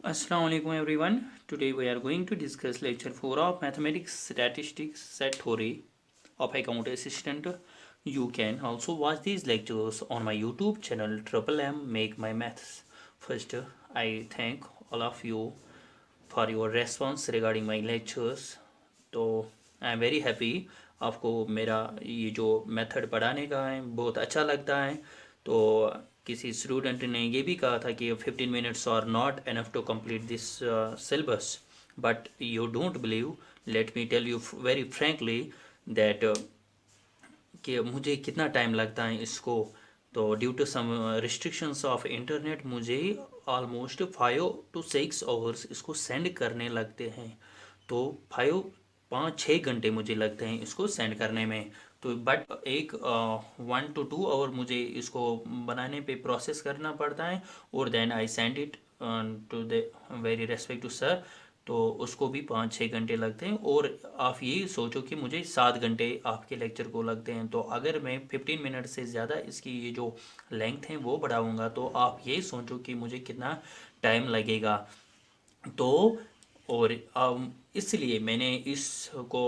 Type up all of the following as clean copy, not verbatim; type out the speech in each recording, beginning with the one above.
Assalamu alaikum everyone. Today we are going to discuss lecture 4 of mathematics statistics set theory of account assistant. You can also watch these lectures on my YouTube channel Triple M Make My Maths. First, I thank all of you for your response regarding my lectures. तो I am very happy आपको मेरा ये जो method पढ़ाने का है बहुत अच्छा लगता है। तो किसी स्टूडेंट ने ये भी कहा था कि 15 minutes are not enough to complete this syllabus, but you don't believe. Let me tell you very frankly that कि मुझे कितना टाइम लगता है इसको। तो due to some restrictions of internet मुझे ऑलमोस्ट 5 to 6 hours इसको सेंड करने लगते हैं। तो 5-6 घंटे मुझे लगते हैं इसको सेंड करने में। तो बट एक 1 to 2 hour मुझे इसको बनाने पे प्रोसेस करना पड़ता है, और then I send it to the very respect to sir. तो उसको भी 5-6 घंटे लगते हैं, और आप ये सोचो कि मुझे 7 घंटे आपके लेक्चर को लगते हैं। तो अगर मैं 15 मिनट से ज़्यादा इसकी ये जो लेंथ है वो बढ़ाऊँगा तो आप ये सोचो कि मुझे कितना टाइम लगेगा। तो और इसलिए मैंने इसको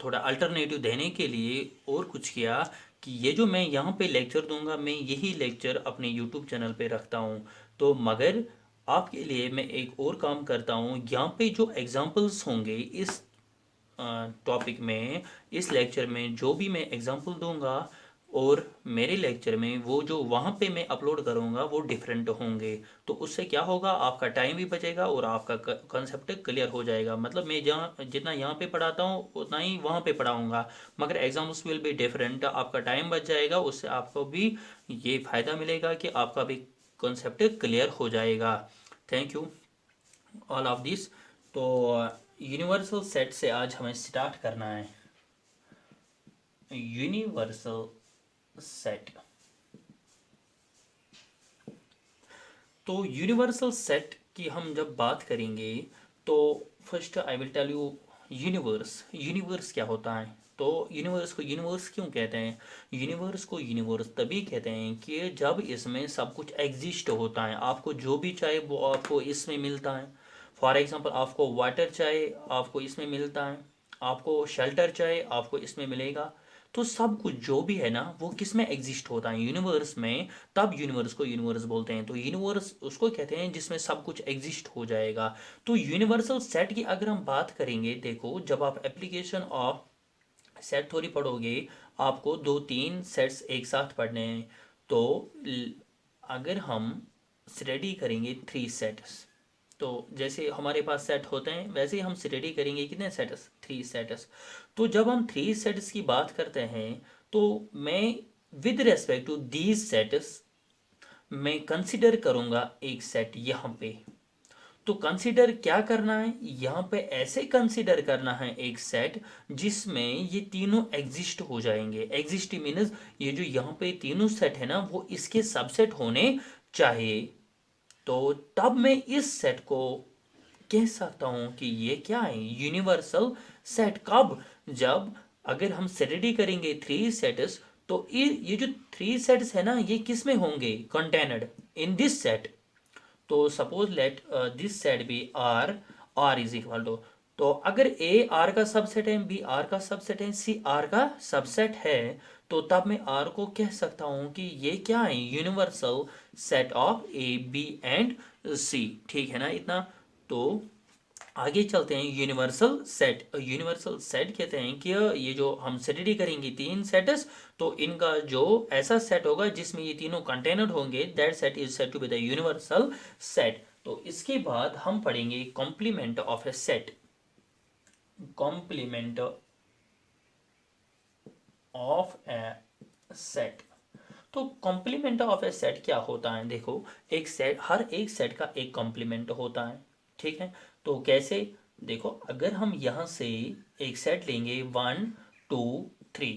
थोड़ा अल्टरनेटिव देने के लिए और कुछ किया कि ये जो मैं यहाँ पे लेक्चर दूंगा मैं यही लेक्चर अपने यूट्यूब चैनल पे रखता हूँ। तो मगर आपके लिए मैं एक और काम करता हूँ, यहाँ पे जो एग्जांपल्स होंगे इस टॉपिक में, इस लेक्चर में जो भी मैं एग्जांपल दूंगा और मेरे लेक्चर में वो जो वहाँ पे मैं अपलोड करूँगा वो डिफरेंट होंगे। तो उससे क्या होगा, आपका टाइम भी बचेगा और आपका कंसेप्ट क्लियर हो जाएगा। मतलब मैं जहाँ जितना यहाँ पे पढ़ाता हूँ उतना ही वहाँ पे पढ़ाऊँगा, मगर एग्जाम्स विल बी डिफरेंट। आपका टाइम बच जाएगा, उससे आपको भी ये फ़ायदा मिलेगा कि आपका भी कंसेप्ट क्लियर हो जाएगा। Thank you all of this. तो यूनिवर्सल सेट से आज हमें स्टार्ट करना है। Universal set. तो यूनिवर्सल सेट की हम जब बात करेंगे तो first I will tell you universe. Universe क्या होता है? तो यूनिवर्स को यूनिवर्स क्यों कहते हैं? यूनिवर्स को यूनिवर्स तभी कहते हैं कि जब इसमें सब कुछ एग्जिस्ट होता है। आपको जो भी चाहिए वो आपको इसमें मिलता है। फॉर एग्जांपल आपको वाटर चाहिए आपको इसमें मिलता है, आपको शेल्टर चाहिए आपको इसमें मिलेगा। तो सब कुछ जो भी है ना वो किस में एग्जिस्ट होता है? यूनिवर्स में। तब यूनिवर्स को यूनिवर्स बोलते हैं। तो यूनिवर्स उसको कहते हैं जिसमें सब कुछ एग्जिस्ट हो जाएगा। तो यूनिवर्सल सेट की अगर हम बात करेंगे, देखो जब आप एप्लीकेशन ऑफ सेट थ्योरी पढ़ोगे आपको 2-3 सेट्स एक साथ पढ़ने हैं। तो अगर हम स्टडी करेंगे 3 सेट्स, तो जैसे हमारे पास सेट होते हैं वैसे ही हम स्टडी करेंगे कितने सेट्स? 3 सेट्स। तो जब हम 3 सेट्स की बात करते हैं तो मैं with respect to these sets मैं कंसिडर करूंगा एक सेट यहाँ पे। तो कंसिडर क्या करना है यहाँ पे? ऐसे कंसिडर करना है एक सेट जिसमें ये तीनों एग्जिस्ट हो जाएंगे। एग्जिस्ट मीन्स ये जो यहाँ पे तीनों सेट है ना वो इसके सबसेट होने चाहिए। तो तब मैं इस सेट को कह सकता हूं कि ये क्या है? Universal set. कब? जब अगर हम स्टडी करेंगे 3 सेट्स तो ये जो 3 सेट्स है ना ये किस में होंगे? Contained in this set. तो suppose let this set be R, R is equal to, तो अगर ए आर का सबसेट है, बी आर का सबसेट है, सी आर का सबसेट है, तो तब मैं आर को कह सकता हूं कि ये क्या है? Universal set of A B and C. ठीक है ना इतना? तो आगे चलते हैं। Universal set. यूनिवर्सल सेट कहते हैं कि ये जो हम स्टडी करेंगे 3 सेट्स, तो इनका जो ऐसा सेट होगा जिसमें ये तीनों कंटेनर होंगे, that set is set to be the universal set. तो इसके बाद हम पढ़ेंगे complement of a set. Complement of a set. तो कॉम्प्लीमेंट ऑफ ए सेट क्या होता है? देखो एक सेट, हर एक सेट का एक कॉम्प्लीमेंट होता है। ठीक है? तो कैसे? देखो अगर हम यहाँ से एक सेट लेंगे 1 2 3,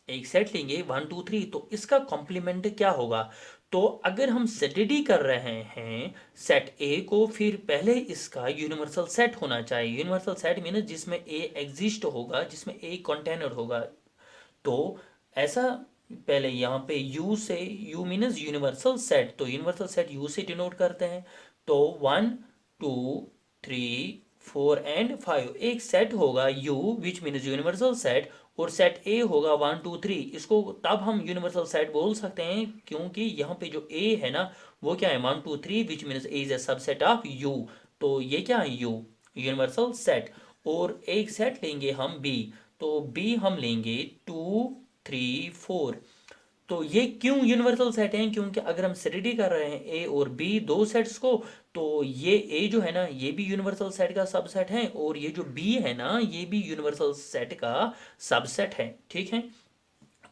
एक सेट लेंगे 1 2 3, तो इसका कॉम्प्लीमेंट क्या होगा? तो अगर हम स्टडी कर रहे हैं सेट ए को, फिर पहले इसका यूनिवर्सल सेट होना चाहिए। यूनिवर्सल सेट मीन जिसमें ए एग्जिस्ट होगा, जिसमें ए कंटेनर होगा। तो ऐसा पहले यहाँ पे U से, U मीनस यूनिवर्सल सेट, तो यूनिवर्सल सेट U से डिनोट करते हैं। तो 1 two three four and five. एक सेट होगा U which means universal set, और सेट ए होगा वन टू थ्री। इसको तब हम यूनिवर्सल सेट बोल सकते हैं क्योंकि यहाँ पे जो ए है ना वो क्या है one two three which means A is a subset of you. तो ये क्या है यू यूनिवर्सल सेट। और एक सेट लेंगे हम बी, तो बी हम लेंगे टू थ्री फोर। तो ये क्यों यूनिवर्सल सेट हैं, क्योंकि अगर हम स्टडी कर रहे हैं ए और बी दो सेट्स को, तो ये ए जो है ना ये भी यूनिवर्सल सेट का सबसेट है, और ये जो बी है ना ये भी यूनिवर्सल सेट का सबसेट है। ठीक है,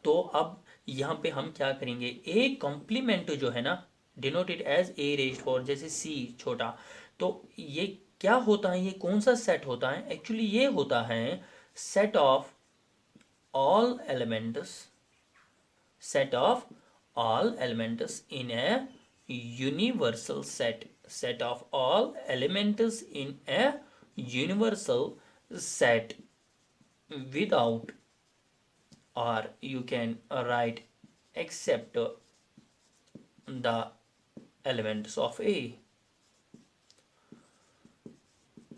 तो अब यहाँ पे हम क्या करेंगे, ए कॉम्प्लीमेंट जो है ना denoted as a raised power, जैसे सी छोटा, तो ये क्या होता है, ये कौन सा सेट होता है, एक्चुअली ये होता है set of all elements, set of all elements in a universal set, set of all elements in a universal set without, or you can write except the elements of A।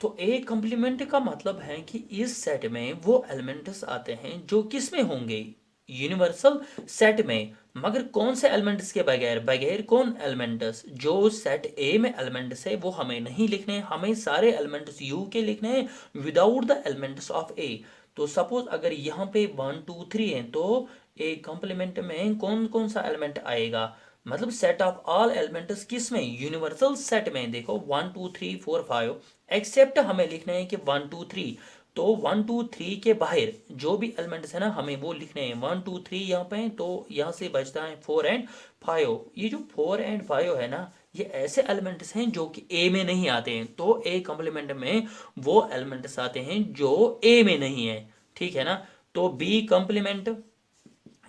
तो A complement का मतलब है कि इस set में वो elements आते हैं जो किस में होंगे, यूनिवर्सल सेट में। मगर कौन से एलिमेंट्स के बगैर, बगैर कौन एलिमेंट्स, जो सेट ए में एलिमेंट्स है वो हमें नहीं लिखने, हमें सारे एलिमेंट्स यू के लिखने हैं विदाउट द एलिमेंट्स ऑफ ए। तो सपोज अगर यहाँ पे वन टू थ्री है तो ए कॉम्प्लीमेंट में कौन कौन सा एलिमेंट आएगा, मतलब सेट ऑफ ऑल एलिमेंट्स किस में, यूनिवर्सल सेट में। देखो one two three four five, except हमें लिखना है कि वन टू थ्री, तो वन टू थ्री के बाहर जो भी एलिमेंट्स है ना हमें वो लिखने हैं। वन टू थ्री यहाँ पे, तो यहाँ से बचता है फोर एंड फाइव। ये जो फोर एंड फाइव है ना ये ऐसे एलिमेंट्स हैं जो कि ए में नहीं आते हैं, तो ए कॉम्प्लीमेंट में वो एलिमेंट्स आते हैं जो ए में नहीं है। ठीक है ना, तो बी कॉम्प्लीमेंट,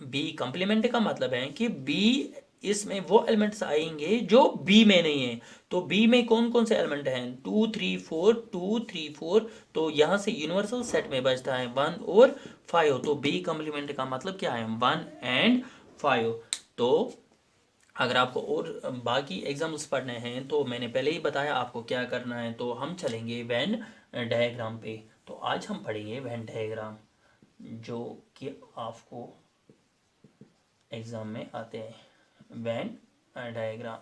बी कॉम्प्लीमेंट का मतलब है कि बी इसमें वो एलिमेंट्स आएंगे जो बी में नहीं है। तो बी में कौन कौन से एलिमेंट हैं, two three four, two three four, तो यहां से यूनिवर्सल सेट में बचता है वन और फाइव। तो बी कॉम्प्लीमेंट का मतलब क्या है, वन एंड फाइव। तो अगर आपको और बाकी एग्जाम्पल्स पढ़ने हैं तो मैंने पहले ही बताया आपको क्या करना है। तो हम चलेंगे वेन डायग्राम पे। तो आज हम पढ़ेंगे वेन डायग्राम जो कि आपको एग्जाम में आते हैं। वेन डायग्राम,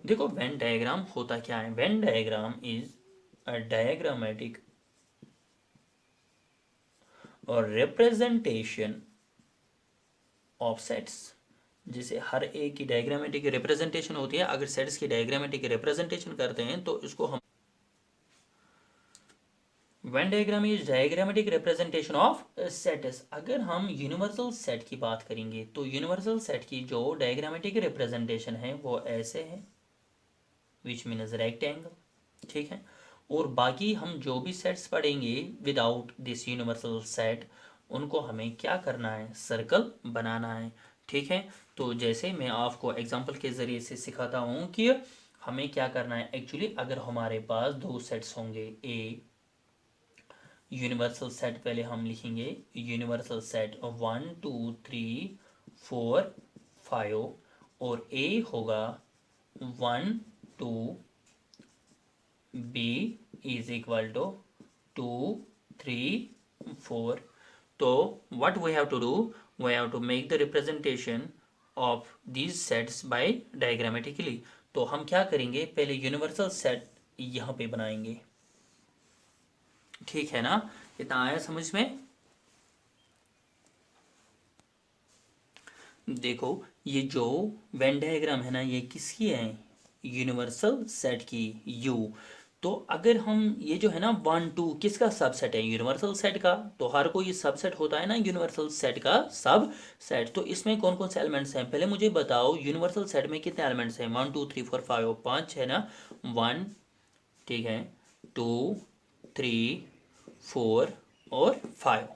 देखो वेन डायग्राम होता क्या है, Venn diagram is a diagrammatic और रिप्रेजेंटेशन ऑफ सेट्स। जैसे हर एक की डायग्रामेटिक रिप्रेजेंटेशन होती है, अगर सेट्स की डायग्रामेटिक रिप्रेजेंटेशन करते हैं तो इसको हम Venn diagram is diagrammatic representation of sets. अगर हम यूनिवर्सल सेट की बात करेंगे तो यूनिवर्सल सेट की जो डायग्रामेटिक रिप्रेजेंटेशन है वो ऐसे है, विच मीन्स रेक्टेंगल। ठीक है, और बाकी हम जो भी सेट्स पढ़ेंगे विदाउट दिस यूनिवर्सल सेट उनको हमें क्या करना है, सर्कल बनाना है। ठीक है, तो जैसे मैं आपको एग्जांपल के ज़रिए से सिखाता हूँ कि हमें क्या करना है। एक्चुअली अगर हमारे पास दो सेट्स होंगे, ए यूनिवर्सल सेट पहले हम लिखेंगे, universal set one two three four five, और ए होगा one two, B is equal to two three four. तो what we have to do, we have to make the representation of these sets by diagrammatically। तो हम क्या करेंगे, पहले universal set यहाँ पे बनाएंगे। ठीक है ना, इतना आया समझ में। देखो ये जो वेन डायग्राम है ना ये किसकी है, यूनिवर्सल सेट की, यू। तो अगर हम ये जो है ना वन टू किसका सबसेट है, यूनिवर्सल सेट का। तो हर कोई सबसेट होता है ना यूनिवर्सल सेट का सब सेट। तो इसमें कौन कौन से एलिमेंट्स हैं, पहले मुझे बताओ यूनिवर्सल सेट में कितने एलिमेंट्स हैं, one two three four five, पाँच है ना, वन, ठीक है, टू थ्री फोर और फाइव।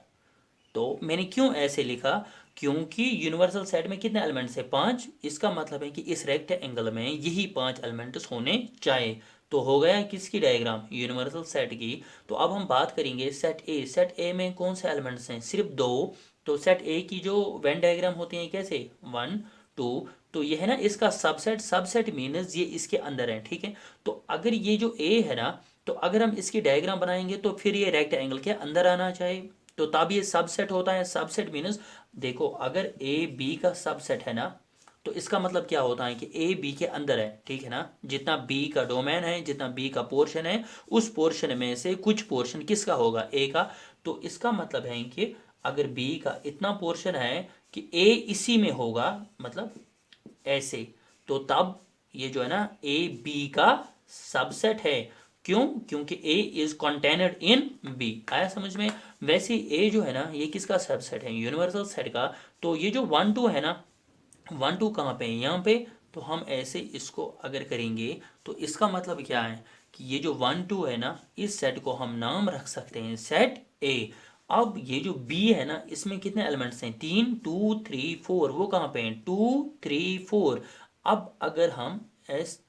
तो मैंने क्यों ऐसे लिखा, क्योंकि यूनिवर्सल सेट में कितने एलिमेंट्स है, पांच। इसका मतलब है कि इस रेक्टेंगल में यही पांच एलिमेंट्स होने चाहिए। तो हो गया किसकी डायग्राम, यूनिवर्सल सेट की। तो अब हम बात करेंगे सेट ए। सेट ए में कौन से एलिमेंट्स हैं, सिर्फ दो। तो सेट ए की जो वेन डायग्राम होती है कैसे, वन टू, तो ये है ना इसका सबसेट, सबसेट मीन्स ये इसके अंदर है, ठीक है। तो अगर ये जो ए है ना, तो अगर हम इसकी डायग्राम बनाएंगे तो फिर ये रेक्टेंगल के अंदर आना चाहिए, तो तब ये सबसेट होता है। सबसेट मीन्स देखो अगर ए बी का सबसेट है ना, तो इसका मतलब क्या होता है कि ए बी के अंदर है, ठीक है ना। जितना बी का डोमेन है, जितना बी का पोर्शन है, उस पोर्शन में से कुछ पोर्शन किसका होगा, ए का। तो इसका मतलब है कि अगर बी का इतना पोर्शन है कि ए इसी में होगा, मतलब ऐसे, तो तब ये जो है ना ए बी का सबसेट है। क्यों? क्योंकि ए इज कंटेनड इन बी। आया समझ में? वैसे ए जो है ना ये किसका सबसेट है, यूनिवर्सल सेट का। तो ये जो 1 2 है ना, 1 2 कहाँ पे है, यहाँ पे। तो हम ऐसे इसको अगर करेंगे तो इसका मतलब क्या है कि ये जो 1 2 है ना, इस सेट को हम नाम रख सकते हैं सेट ए। अब ये जो बी है ना, इसमें कितने एलिमेंट्स हैं, 3 2 3 4। वो कहाँ पे हैं, 2 3 4। अब अगर हम एस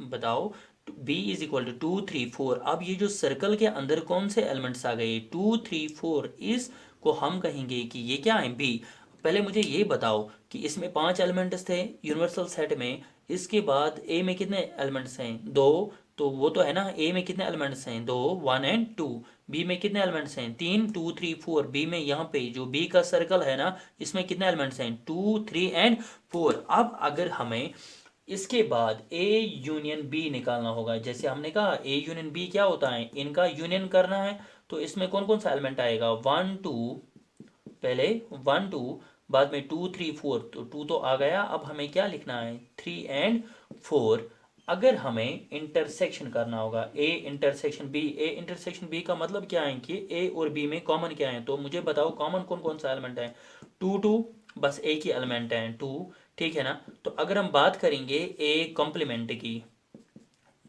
बताओ, बी इज इक्वल टू 2 3 4। अब ये जो सर्कल के अंदर कौन से एलिमेंट्स आ गए, 2 3 4, इसको हम कहेंगे कि ये क्या है, बी। पहले मुझे ये बताओ कि इसमें 5 एलिमेंट्स थे यूनिवर्सल सेट में, इसके बाद ए में कितने एलिमेंट्स हैं, 2। तो वो तो है ना, ए में कितने एलिमेंट्स हैं, 2 1 एंड 2। बी में कितने एलिमेंट्स हैं, 3 2 3 4। बी में यहाँ पे जो बी का सर्कल है ना, इसमें कितने एलिमेंट्स हैं, 2 3 एंड 4। अब अगर हमें इसके बाद ए यूनियन बी निकालना होगा, जैसे हमने कहा ए यूनियन बी क्या होता है, इनका यूनियन करना है। तो इसमें कौन कौन सा एलिमेंट आएगा, 1 2, पहले 1 2, बाद में 2 3 4। तो 2 तो आ गया, अब हमें क्या लिखना है, 3 एंड 4। अगर हमें इंटरसेक्शन करना होगा, A intersection B, A intersection B का मतलब क्या है कि ए और बी में कॉमन क्या है। तो मुझे बताओ कॉमन कौन कौन सा एलिमेंट है, 2 2, बस एक ही एलिमेंट है 2, ठीक है ना। तो अगर हम बात करेंगे ए कॉम्प्लीमेंट की,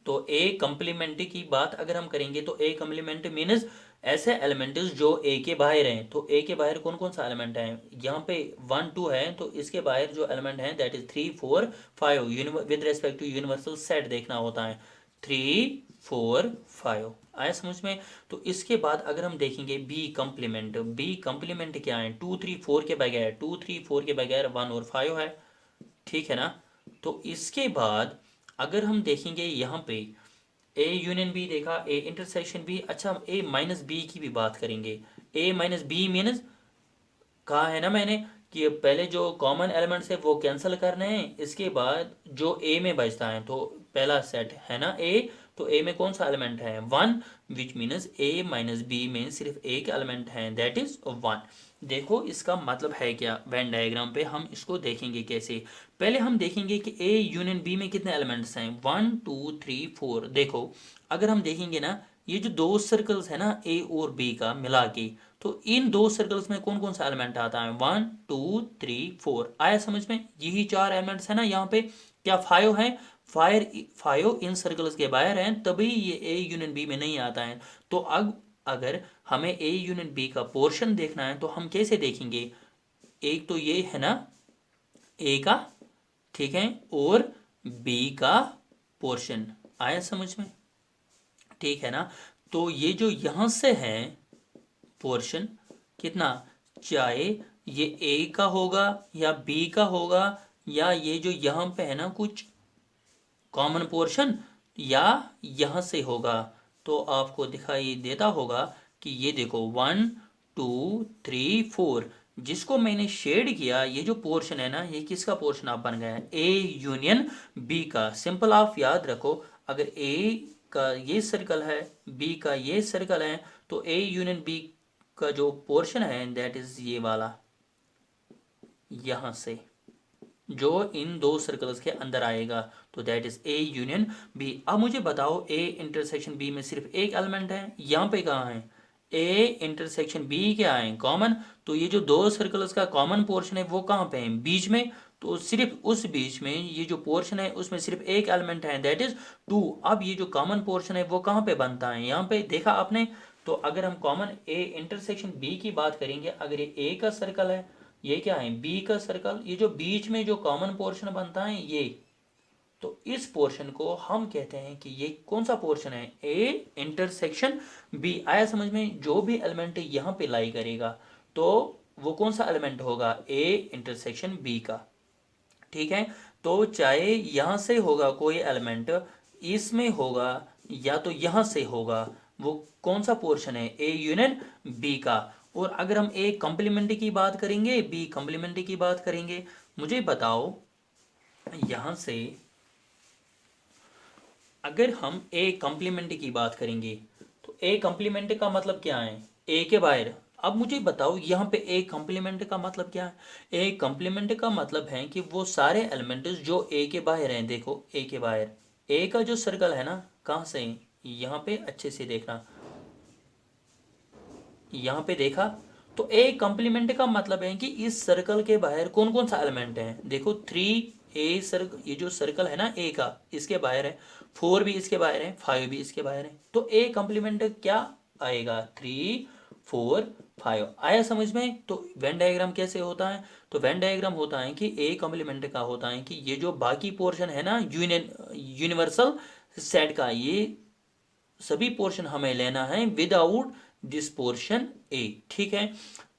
तो ए कॉम्प्लीमेंट की बात अगर हम करेंगे तो ए कॉम्प्लीमेंट मीन्स ऐसे एलिमेंट जो ए के बाहर हैं। तो ए के बाहर कौन कौन सा एलिमेंट है, यहाँ पे 1 2 है, तो इसके बाहर जो एलिमेंट है that is 3 4 5। With respect to universal set देखना होता है, 3 4 5। आया समझ में? तो इसके बाद अगर हम देखेंगे बी कॉम्प्लीमेंट, बी कॉम्प्लीमेंट क्या है, 2 3 4 के बगैर, 2 3 4 के बगैर 1 और 5 है, ठीक है ना। तो इसके बाद अगर हम देखेंगे यहाँ पे ए यूनियन बी देखा, ए इंटरसेक्शन बी। अच्छा, ए माइनस बी की भी बात करेंगे। ए माइनस बी मीनस, कहा है ना मैंने कि पहले जो कॉमन एलिमेंट्स है वो कैंसिल करने हैं, इसके बाद जो ए में बचता है, तो पहला सेट है ना ए, तो ए में कौन सा एलिमेंट है, 1, विच मीनस ए माइनस बी में सिर्फ एक एलिमेंट है दैट इज 1। देखो इसका मतलब है क्या, वेन डायग्राम पे हम इसको देखेंगे कैसे। पहले हम देखेंगे कि ए यूनियन बी में कितने एलिमेंट्स हैं, 1 2 3 4। देखो अगर हम देखेंगे ना, ये जो दो सर्कल्स है ना ए और बी का मिला के, तो इन दो सर्कल्स में कौन कौन सा एलिमेंट आता है, 1 2 3 4। आया समझ में? यही 4 एलिमेंट्स है ना यहाँ पे। क्या 5 है, 5 इन सर्कल्स के बाहर हैं, तभी ये ए यूनियन बी में नहीं आता है। तो अब अगर हमें ए यूनियन बी का पोर्शन देखना है तो हम कैसे देखेंगे, एक तो ये है ना ए का, ठीक है, और बी का पोर्शन। आया समझ में? ठीक है ना। तो ये जो यहां से है पोर्शन, कितना, चाहे ये ए का होगा या बी का होगा, या ये जो यहाँ पे है ना कुछ कॉमन पोर्शन, या यहाँ से होगा, तो आपको दिखाई देता होगा कि ये देखो 1 2 3 4, जिसको मैंने शेड किया, ये जो पोर्शन है ना, ये किसका पोर्शन आप बन गया है, ए यूनियन बी का। सिंपल आप याद रखो, अगर ए का ये सर्कल है, बी का ये सर्कल है, तो ए यूनियन बी का जो पोर्शन है दैट इज ये वाला, यहां से जो इन दो सर्कल्स के अंदर आएगा, तो that is A union B. अब मुझे बताओ ए इंटरसेक्शन बी में सिर्फ एक एलिमेंट है, यहाँ पे कहाँ है, ए इंटरसेक्शन बी क्या है, कॉमन। तो ये जो दो सर्कल्स का कॉमन पोर्शन है वो कहाँ पे है, बीच में। तो सिर्फ उस बीच में ये जो पोर्शन है उसमें सिर्फ एक एलिमेंट है दैट इज 2। अब ये जो कॉमन पोर्शन है वो कहाँ पे बनता है, यहाँ पे, देखा आपने। तो अगर हम कॉमन ए इंटरसेक्शन बी की बात करेंगे, अगर ये ए का सर्कल है, ये क्या है, बी का सर्कल, ये जो बीच में जो कॉमन पोर्शन बनता है ये, तो इस पोर्शन को हम कहते हैं कि ये कौन सा पोर्शन है, ए इंटरसेक्शन बी। आया समझ में? जो भी एलिमेंट यहाँ पे लाई करेगा तो वो कौन सा एलिमेंट होगा, ए इंटरसेक्शन बी का। ठीक है, तो चाहे यहाँ से होगा कोई एलिमेंट, इसमें होगा या तो यहाँ से होगा, वो कौन सा पोर्शन है, ए यूनियन बी का। और अगर हम ए कॉम्प्लीमेंट की बात करेंगे, बी कॉम्प्लीमेंट की बात करेंगे, मुझे बताओ यहाँ से अगर हम ए कॉम्प्लीमेंट की बात करेंगे तो ए कॉम्प्लीमेंट का मतलब क्या है, ए के बाहर। अब मुझे बताओ यहाँ पे ए कॉम्प्लीमेंट का मतलब क्या है। ए कॉम्प्लीमेंट का मतलब है कि वो सारे एलिमेंट्स जो ए के बाहर हैं, देखो ए के बाहर, ए का जो सर्कल है ना, कहाँ से, यहाँ पे अच्छे से देखना, यहाँ पे देखा, तो ए कॉम्प्लीमेंट का मतलब है कि इस सर्कल के बाहर कौन कौन सा एलिमेंट है। देखो 3 ए सर्कल, ये जो सर्कल है ना ए का, इसके बाहर है, 4 भी इसके बाहर है, 5 भी इसके बाहर है। तो ए कॉम्प्लीमेंट क्या आएगा, 3 4 5। आया समझ में? तो वेन डायग्राम कैसे होता है, तो वेन डायग्राम होता है कि ए कॉम्प्लीमेंट का होता है कि ये जो बाकी पोर्शन है ना यूनिवर्सल सेट का, ये सभी पोर्शन हमें लेना है विदाउट दिस पोर्शन ए। ठीक है,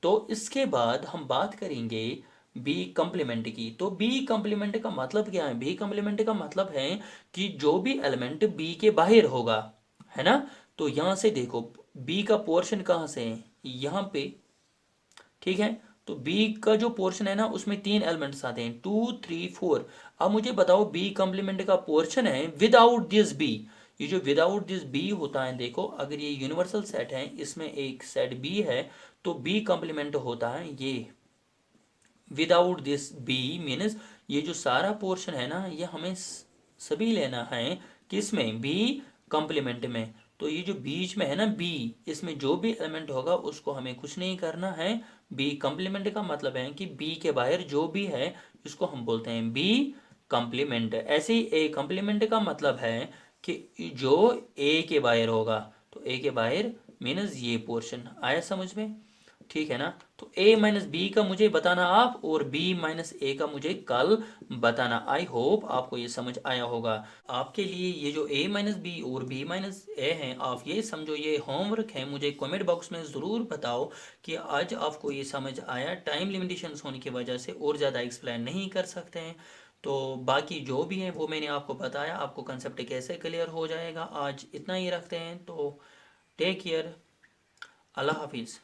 तो इसके बाद हम बात करेंगे बी कॉम्प्लीमेंट की। तो बी कॉम्प्लीमेंट का मतलब क्या है, बी कॉम्प्लीमेंट का मतलब है कि जो भी एलिमेंट बी के बाहर होगा, है ना। तो यहां से देखो बी का पोर्शन कहाँ से है, यहाँ पे। ठीक है, तो बी का जो पोर्शन है ना उसमें 3 एलिमेंट्स आते हैं, 2 3 4। अब मुझे बताओ बी कॉम्प्लीमेंट का पोर्शन है विदाउट दिस बी। ये जो विदाउट दिस बी होता है, देखो अगर ये यूनिवर्सल सेट है, इसमें एक सेट बी है, तो बी कॉम्प्लीमेंट होता है ये विदाउट दिस बी। मीन्स ये जो सारा पोर्शन है ना, ये हमें सभी लेना है किसमें, बी कॉम्प्लीमेंट में। तो ये जो बीच में है ना बी, इसमें जो भी एलिमेंट होगा उसको हमें कुछ नहीं करना है। बी कॉम्प्लीमेंट का मतलब है कि बी के बाहर जो भी है इसको हम बोलते हैं बी कॉम्प्लीमेंट। ऐसे ही ए कॉम्प्लीमेंट का मतलब है कि जो ए के बाहर होगा, तो ए के बाहर मीन्स ये पोर्शन। आया समझ में? ठीक है ना। तो a माइनस बी का मुझे बताना आप, और b माइनस ए का मुझे कल बताना। आई होप आपको ये समझ आया होगा। आपके लिए ये जो a माइनस बी और b माइनस ए हैं, आप ये समझो ये होमवर्क है। मुझे कमेंट बॉक्स में ज़रूर बताओ कि आज आपको ये समझ आया। टाइम लिमिटेशंस होने की वजह से और ज़्यादा एक्सप्लेन नहीं कर सकते हैं, तो बाकी जो भी है वो मैंने आपको बताया। आपको कंसेप्ट कैसे क्लियर हो जाएगा, आज इतना ही रखते हैं। तो टेक केयर, अल्लाह हाफिज़।